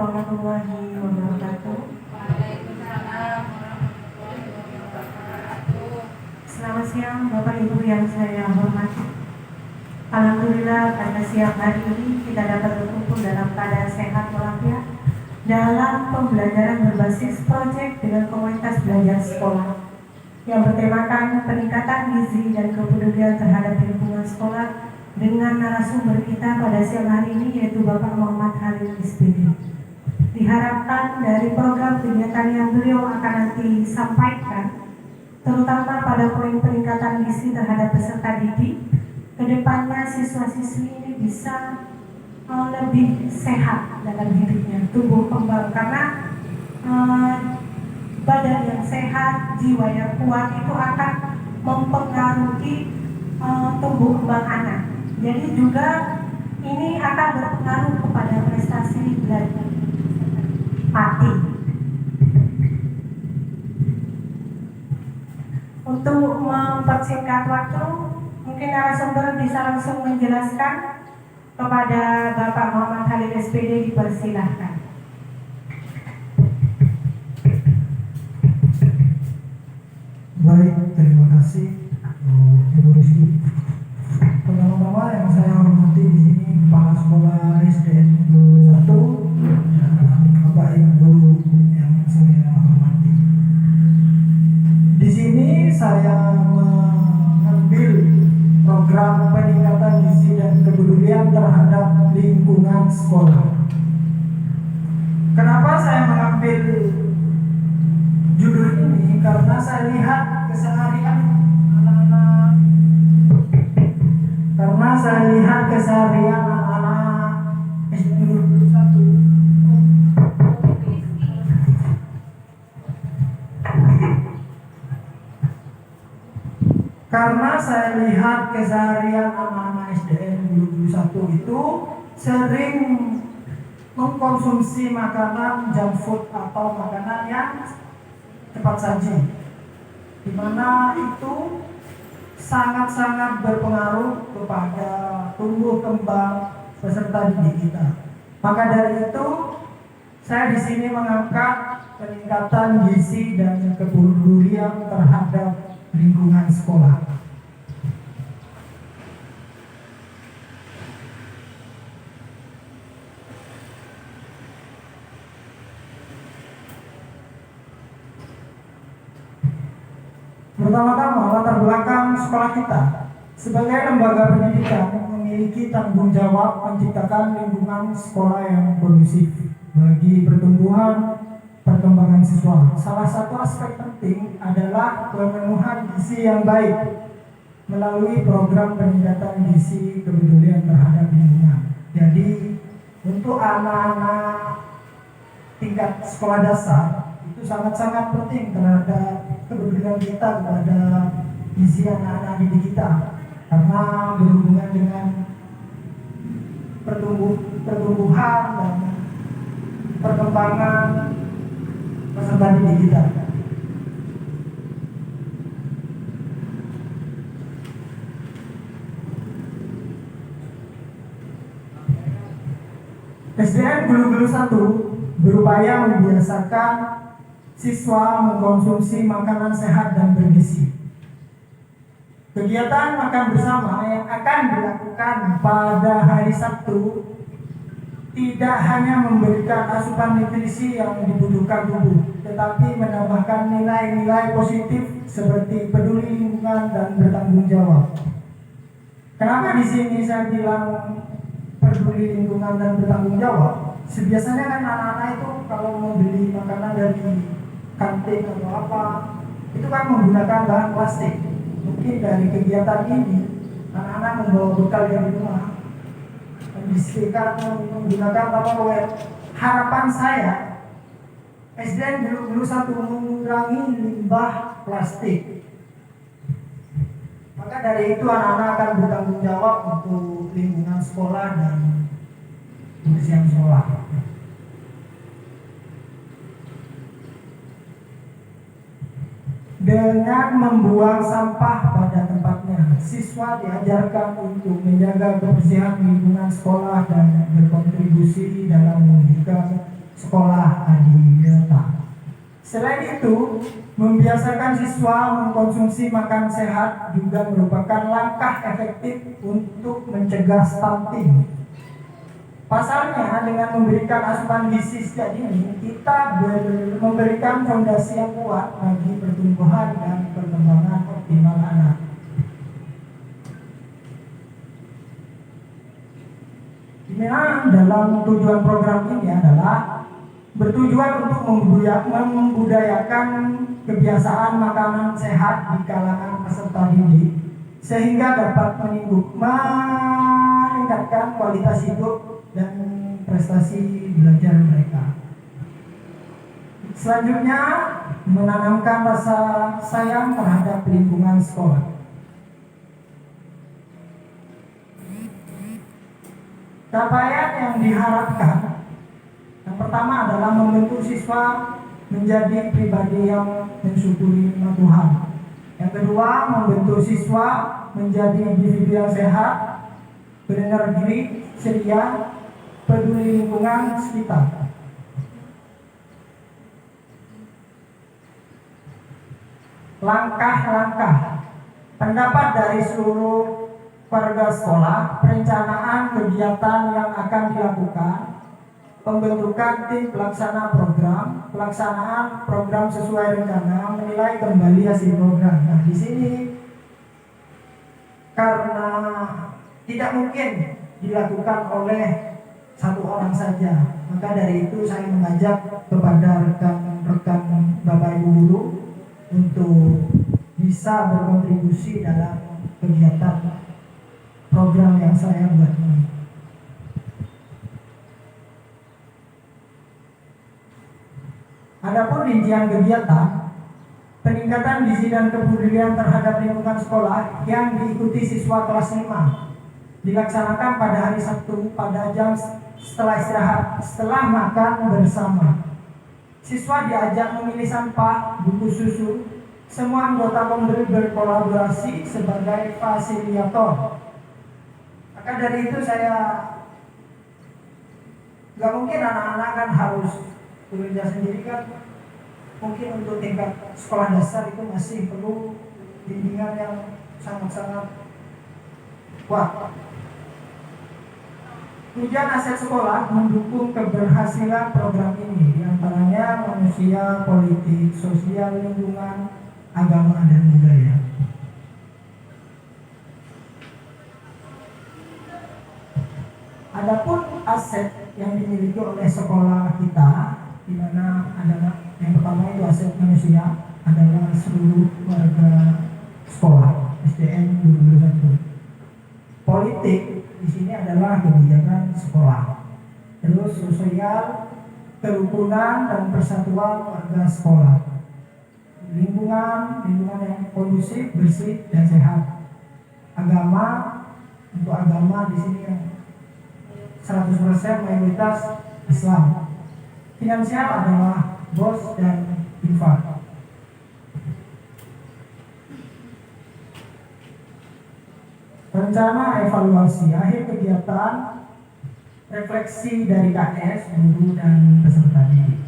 warahmatullahi wabarakatuh. Waalaikumsalam warahmatullahi wabarakatuh. Selamat siang Bapak Ibu yang saya hormati. Alhamdulillah pada siang hari ini kita dapat berkumpul dalam keadaan sehat walafiat dalam pembelajaran berbasis proyek dengan komunitas belajar sekolah yang bertemakan peningkatan gizi dan kepedulian terhadap lingkungan sekolah dengan narasumber kita pada siang hari ini yaitu Bapak Muhammad Halil SPD. Diharapkan dari program kegiatan yang beliau akan nanti sampaikan, terutama pada poin peningkatan gizi terhadap peserta didik, kedepannya siswa-siswi ini bisa lebih sehat dalam hidupnya, tumbuh kembang, karena badan yang sehat, jiwa yang kuat itu akan mempengaruhi tumbuh kembang anak. Jadi juga ini akan berpengaruh kepada prestasi belajar mati. Untuk mempersingkat waktu, mungkin narasumber bisa langsung menjelaskan. Kepada Bapak Muhammad Halil SPD dipersilahkan. Baik, terima kasih Ibu Rizky. Pertama-tama yang saya hormati di sini Kepala Sekolah SDN 1 dan Bapak Ibu yang saya hormati. Di sini saya mengambil program peningkatan gizi dan kepedulian terhadap lingkungan sekolah. Kenapa saya mengambil judul ini? Karena saya lihat keseharian anak-anak SD 1. Karena saya lihat keseharian anak-anak SDN 21 itu sering mengkonsumsi makanan junk food atau makanan yang cepat saji, di mana itu sangat-sangat berpengaruh kepada tumbuh kembang peserta didik kita. Maka dari itu saya di sini mengangkat peningkatan gizi dan kepedulian terhadap lingkungan sekolah. Pertama-tama, latar belakang sekolah kita sebagai lembaga pendidikan memiliki tanggung jawab menciptakan lingkungan sekolah yang kondusif bagi pertumbuhan perkembangan siswa. Salah satu aspek penting adalah pemenuhan gizi yang baik melalui program peningkatan gizi kepedulian terhadap lingkungan. Jadi untuk anak-anak tingkat sekolah dasar itu sangat-sangat penting terhadap kepedulian kita kepada gizi anak-anak didik kita, karena berhubungan dengan pertumbuhan dan perkembangan peserta didik kita. SDN Gulu-Gulu 1 berupaya membiasakan siswa mengkonsumsi makanan sehat dan bergizi. Kegiatan makan bersama yang akan dilakukan pada hari Sabtu tidak hanya memberikan asupan nutrisi yang dibutuhkan tubuh, tetapi menambahkan nilai-nilai positif seperti peduli lingkungan dan bertanggung jawab. Kenapa di sini saya bilang peduli lingkungan dan bertanggung jawab? Biasanya kan anak-anak itu kalau mau beli makanan dari kantin atau apa, itu kan menggunakan bahan plastik. Mungkin dari kegiatan ini anak-anak membawa bekal dari rumah, mendiskusikan menggunakan Tupperware. Harapan saya SDN Gulu-Gulu 1 mengurangi limbah plastik. Maka dari itu anak-anak akan bertanggung jawab untuk lingkungan sekolah dan kebersihan sekolah. Dengan membuang sampah pada tempatnya, siswa diajarkan untuk menjaga kebersihan lingkungan sekolah dan berkontribusi dalam mewujudkan sekolah adiwiyata. Selain itu, membiasakan siswa mengkonsumsi makan sehat juga merupakan langkah efektif untuk mencegah stunting. Pasalnya, dengan memberikan asupan gizi sejak dini, kita memberikan fondasi yang kuat bagi pertumbuhan dan perkembangan optimal anak. Dimana dalam tujuan program ini adalah bertujuan untuk membudayakan kebiasaan makanan sehat di kalangan peserta didik sehingga dapat meningkatkan kualitas hidup dan prestasi belajar mereka. Selanjutnya, menanamkan rasa sayang terhadap lingkungan sekolah. Capaian yang diharapkan yang pertama adalah membentuk siswa menjadi pribadi yang mensyukuri nikmat Tuhan. Yang kedua, membentuk siswa menjadi individu yang sehat, berenergi, ceria, peduli lingkungan sekitar. Langkah-langkah pendapat dari seluruh warga sekolah, perencanaan kegiatan yang akan dilakukan, pembentukan tim pelaksana program, pelaksanaan program sesuai rencana, menilai kembali hasil program. Nah, di sini karena tidak mungkin dilakukan oleh satu orang saja, maka dari itu saya mengajak kepada rekan-rekan Bapak Ibu guru untuk bisa berkontribusi dalam kegiatan program yang saya buat ini. Adapun rincian kegiatan, peningkatan gizi dan kepedulian terhadap lingkungan sekolah yang diikuti siswa kelas 5 dilaksanakan pada hari Sabtu pada jam setelah istirahat, setelah makan bersama. Siswa diajak memilih sampah, buku susu. Semua anggota pemberi berkolaborasi sebagai fasilitator. Maka dari itu saya nggak mungkin anak-anak kan harus bekerja sendiri kan. Mungkin untuk tingkat sekolah dasar itu masih perlu bimbingan yang sangat-sangat kuat. Tujuan aset sekolah mendukung keberhasilan program ini, diantaranya manusia, politik, sosial, lingkungan, agama, dan budaya. Adapun aset yang dimiliki oleh sekolah kita, di mana adalah yang pertama itu aset manusia adalah seluruh warga sekolah SDN guru-guru satu. Politik di sini adalah kebijakan sekolah. Terus sosial, kerukunan dan persatuan warga sekolah. Lingkungan yang kondusif, bersih dan sehat. Agama, untuk agama di sini yang 100% mayoritas Islam. Finansial adalah BOS dan infak. Rencana evaluasi akhir kegiatan, refleksi dari KS, guru dan peserta didik.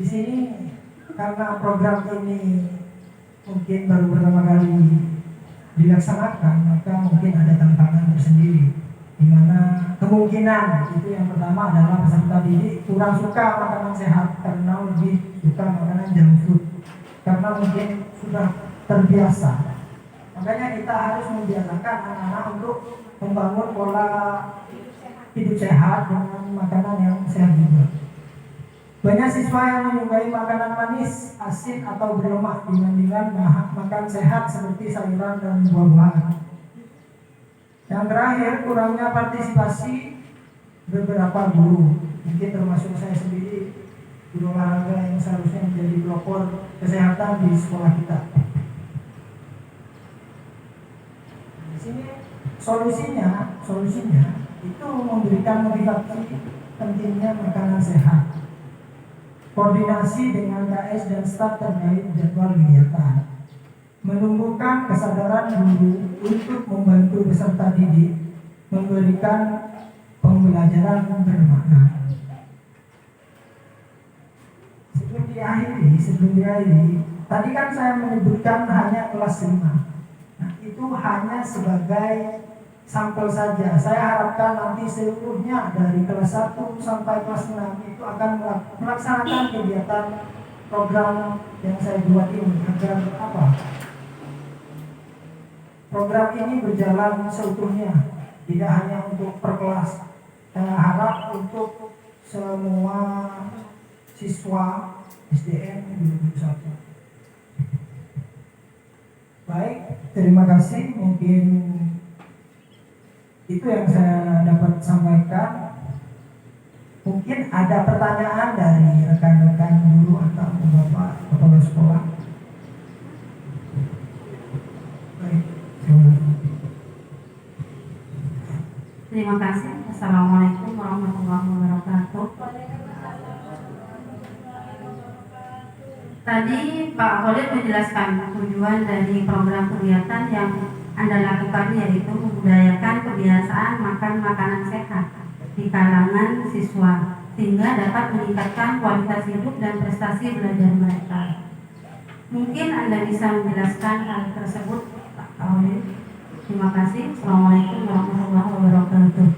Di sini karena program ini mungkin baru pertama kali dilaksanakan, maka mungkin ada tantangan tersendiri, di mana kemungkinan itu yang pertama adalah peserta didik kurang suka makanan sehat karena lebih suka makanan junk food, karena mungkin sudah terbiasa. Makanya kita harus membiasakan anak-anak untuk membangun pola hidup sehat dengan makanan yang sehat juga. Banyak siswa yang menyukai makanan manis, asin atau berlemak dibandingkan makan sehat seperti sayuran dan buah-buahan. Yang terakhir, kurangnya partisipasi beberapa guru, mungkin termasuk saya sendiri, guru olahraga yang seharusnya menjadi pelopor kesehatan di sekolah kita. Di sini solusinya itu memberikan motivasi pentingnya makanan sehat. Koordinasi dengan KS dan staf terkait jadwal kegiatan, menumbuhkan kesadaran guru untuk membantu peserta didik, memberikan pembelajaran bermakna. Sebelum diakhiri, tadi kan saya menyebutkan hanya kelas 5. Nah, itu hanya sebagai sampel saja. Saya harapkan nanti seluruhnya dari kelas 1 sampai kelas 6 itu akan melaksanakan kegiatan program yang saya buat ini agar apa? Program ini berjalan seutuhnya, tidak hanya untuk per kelas. Saya harap untuk semua siswa SDN 2021. Baik, terima kasih. Mungkin itu yang saya dapat sampaikan. Mungkin ada pertanyaan dari rekan-rekan guru atau bapak kepala sekolah. Baik, Terima kasih. Assalamualaikum warahmatullahi wabarakatuh. Tadi Pak Khalid menjelaskan tujuan dari program kegiatan yang Anda lakukan, yaitu membudayakan kebiasaan makan makanan sehat di kalangan siswa sehingga dapat meningkatkan kualitas hidup dan prestasi belajar mereka. Mungkin Anda bisa menjelaskan hal tersebut, Pak Khalid. Terima kasih. Assalamualaikum warahmatullahi wabarakatuh.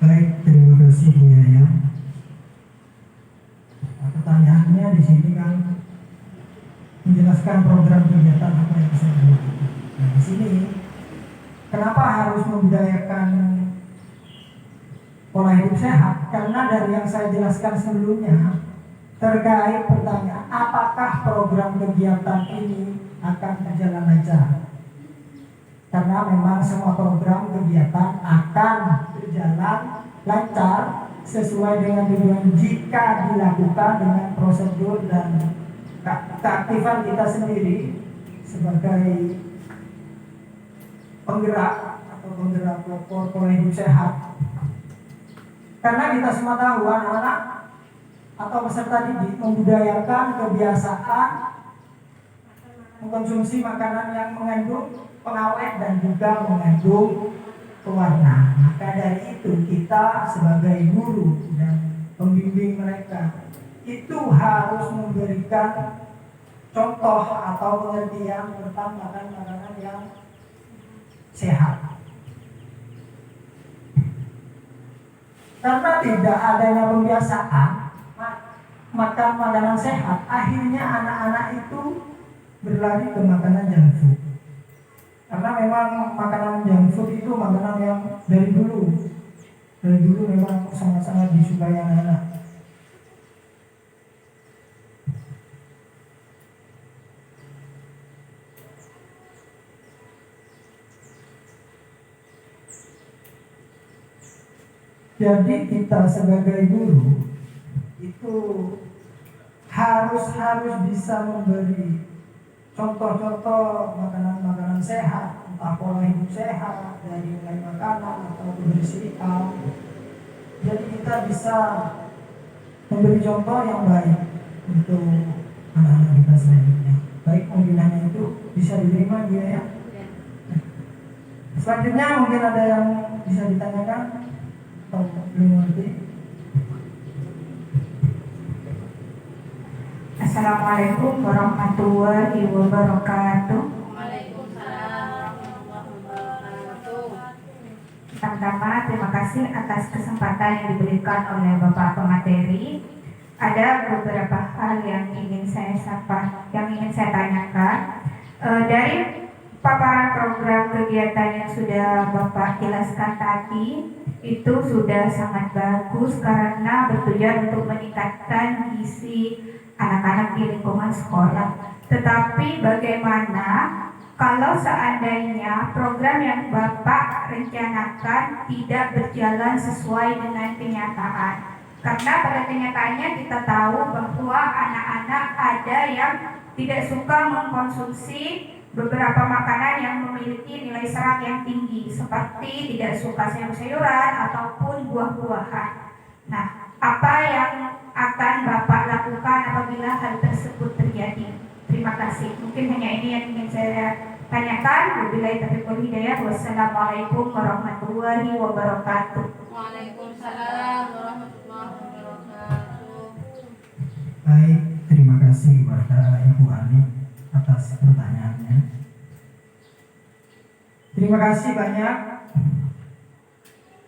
baik, terima kasih Bu Yaya. Nah, pertanyaannya di sini kan menjelaskan program kegiatan apa yang saya lakukan. Nah, di sini kenapa harus membudayakan pola hidup sehat? Karena dari yang saya jelaskan sebelumnya terkait pertanyaan apakah program kegiatan ini akan berjalan lancar. Karena memang semua program kegiatan akan berjalan lancar sesuai dengan tujuan jika dilakukan dengan prosedur dan keaktifan kita sendiri sebagai penggerak atau penggerak pola hidup sehat. Karena kita semua tahu anak-anak atau peserta didik membudayakan kebiasaan mengkonsumsi makanan yang mengandung pengawet dan juga mengandung pewarna. Maka dari itu kita sebagai guru dan pembimbing mereka itu harus memberikan contoh atau pengertian tentang makanan-makanan yang sehat. Karena tidak adanya pembiasaan makan makanan sehat, akhirnya anak-anak itu berlari ke makanan junk food. Karena memang makanan junk food itu makanan yang dari dulu memang sangat-sangat disukai anak-anak. Jadi kita sebagai guru itu harus bisa memberi contoh-contoh makanan-makanan sehat, entah pola hidup sehat dari mulai makanan atau kebersihan. Jadi kita bisa memberi contoh yang baik untuk anak-anak kita selanjutnya. Baik, mungkin hanya itu bisa diterima dia ya. Selanjutnya mungkin ada yang bisa ditanyakan atau belum mengerti. Assalamualaikum warahmatullahi wabarakatuh. Waalaikumsalam warahmatullahi wabarakatuh. Pertama-tama terima kasih atas kesempatan yang diberikan oleh Bapak Pemateri. Ada beberapa hal yang ingin saya tanyakan. Dari paparan program kegiatan yang sudah Bapak jelaskan tadi, itu sudah sangat bagus karena bertujuan untuk meningkatkan gizi anak-anak di lingkungan sekolah. Tetapi bagaimana kalau seandainya program yang Bapak rencanakan tidak berjalan sesuai dengan kenyataan? Karena pada kenyataannya kita tahu bahwa anak-anak ada yang tidak suka mengkonsumsi beberapa makanan yang memiliki nilai serat yang tinggi, seperti tidak suka sayur-sayuran ataupun buah-buahan. Nah, apa yang akan Bapak lakukan apabila hal tersebut terjadi? Terima kasih. Mungkin hanya ini yang ingin saya Tanyakan, wabillahi taufiq wal hidayah. Wassalamualaikum warahmatullahi wabarakatuh. Waalaikumsalam warahmatullahi wabarakatuh. Baik, terima kasih kepada Ibu Ani atas pertanyaannya. Terima kasih banyak.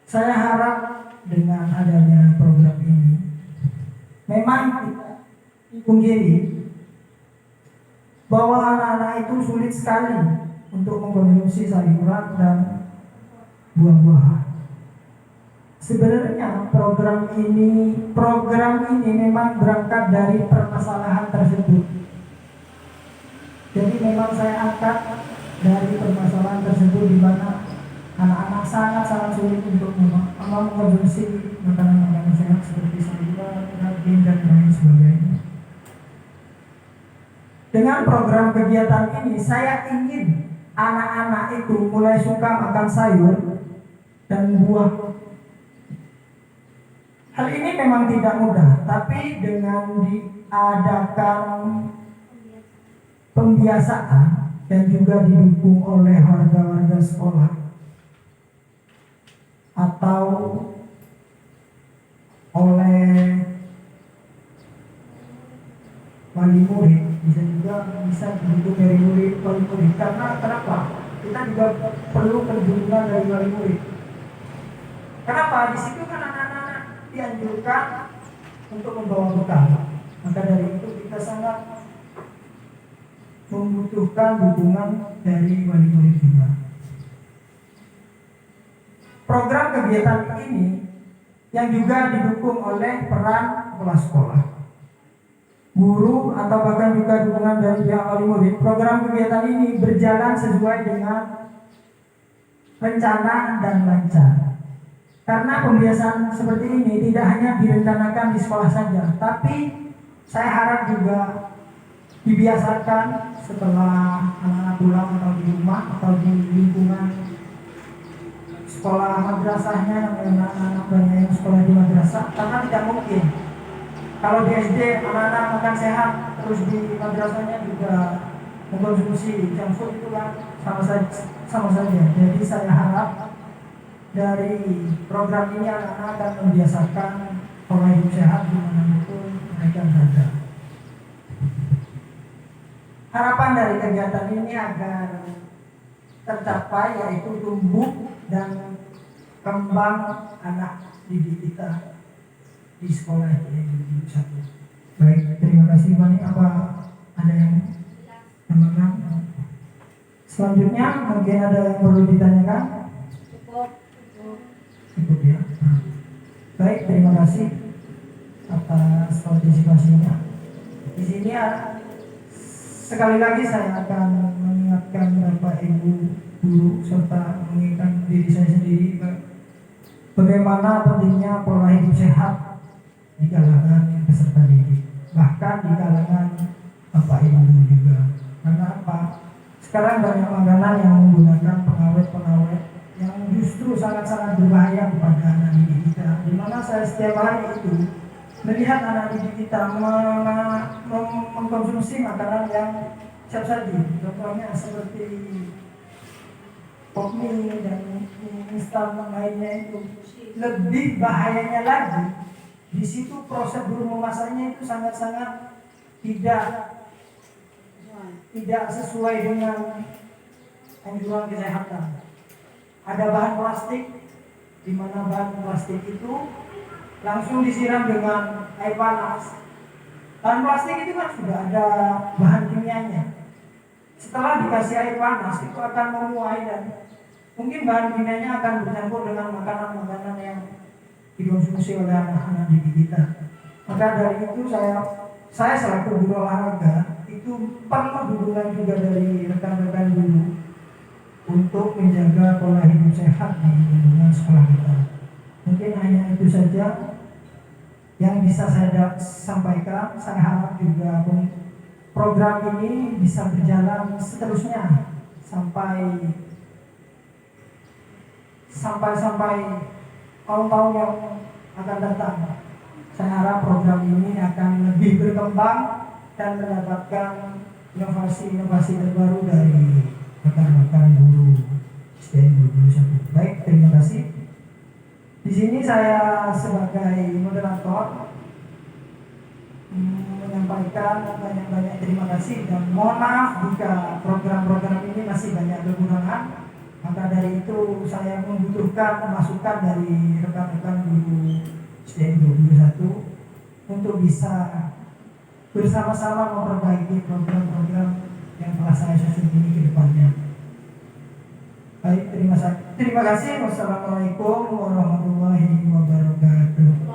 Saya harap dengan adanya program ini memang kita dipungkiri bahwa anak-anak itu sulit sekali untuk mengkonsumsi sayuran dan buah-buahan. Sebenarnya program ini memang berangkat dari permasalahan tersebut. Jadi memang saya angkat dari permasalahan tersebut di mana anak-anak sangat sulit untuk mengkonsumsi makanan-makanan sehat seperti sayuran, daging dan lain sebagainya. Dengan program kegiatan ini saya ingin anak-anak itu mulai suka makan sayur dan buah. Hal ini memang tidak mudah, tapi dengan diadakan pembiasaan dan juga didukung oleh warga-warga sekolah atau oleh wali murid, bisa didukung dari wali murid. Karena kenapa? Kita juga perlu perlindungan dari wali murid. Kenapa? Di situ kan anak-anak dianjurkan untuk membawa bekal. Maka dari itu kita sangat membutuhkan dukungan dari wali murid juga. Program kegiatan ini yang juga didukung oleh peran kepala sekolah, guru, atau bahkan juga dukungan dari pihak wali murid. Program kegiatan ini berjalan sesuai dengan rencana dan lancar. Karena pembiasaan seperti ini tidak hanya direncanakan di sekolah saja, tapi saya harap juga dibiasakan setelah anak-anak pulang atau di rumah atau di lingkungan sekolah madrasahnya, anak-anak banyak yang sekolah di madrasah. Karena tidak mungkin kalau di SD anak-anak makan sehat terus di madrasahnya juga mengkonsumsi junk food, itu kan sama saja. Jadi saya harap dari program ini anak-anak akan membiasakan pola hidup sehat dimanapun mereka berada. Harapan dari kegiatan ini agar tercapai yaitu tumbuh dan kembang anak didik kita di sekolah ini satu. Baik, terima kasih banyak. Apa ada yang menambahkan? Selanjutnya mungkin ada yang perlu ditanyakan? Cukup ya. Baik, terima kasih atas partisipasinya. Di sini sekali lagi saya akan mengingatkan Bapak Ibu guru serta mengingatkan diri saya sendiri bagaimana pentingnya pola hidup sehat di kalangan peserta didik, bahkan di kalangan Bapak Ibu juga. Karena apa? Sekarang banyak makanan yang menggunakan pengawet-pengawet yang justru sangat-sangat berbahaya kepada anak didik kita. Di mana saya setiap hari itu melihat anak didik kita mengkonsumsi makanan yang siap saji, contohnya seperti pop mie dan mie instan lainnya. Itu lebih bahayanya lagi, di situ prosedur memasaknya itu sangat-sangat tidak sesuai dengan anjuran kesehatan. Ada bahan plastik, di mana bahan plastik itu langsung disiram dengan air panas. Bahan plastik itu kan sudah ada bahan kimianya. Setelah dikasih air panas itu akan memuai dan mungkin bahan kimianya akan bercampur dengan makanan-makanan yang dikonsumsi oleh anak-anak didik kita. Maka dari itu saya selaku guru olahraga itu perlu dukungan juga dari rekan-rekan guru untuk menjaga pola hidup sehat di lingkungan sekolah kita. Mungkin hanya itu saja yang bisa saya sampaikan. Saya harap juga program ini bisa berjalan seterusnya sampai tahun-tahun yang akan datang. Saya harap program ini akan lebih berkembang dan mendapatkan inovasi-inovasi terbaru dari rekan-rekan guru SDN 21. Baik, terima kasih. Di sini saya sebagai moderator menyampaikan banyak-banyak terima kasih dan mohon maaf jika program-program ini masih banyak kekurangan. Maka dari itu saya membutuhkan masukan dari rekan-rekan guru SDN 21 untuk bisa bersama-sama memperbaiki program-program yang telah saya susun ini ke depannya. Baik, terima kasih. Wassalamualaikum warahmatullahi wabarakatuh.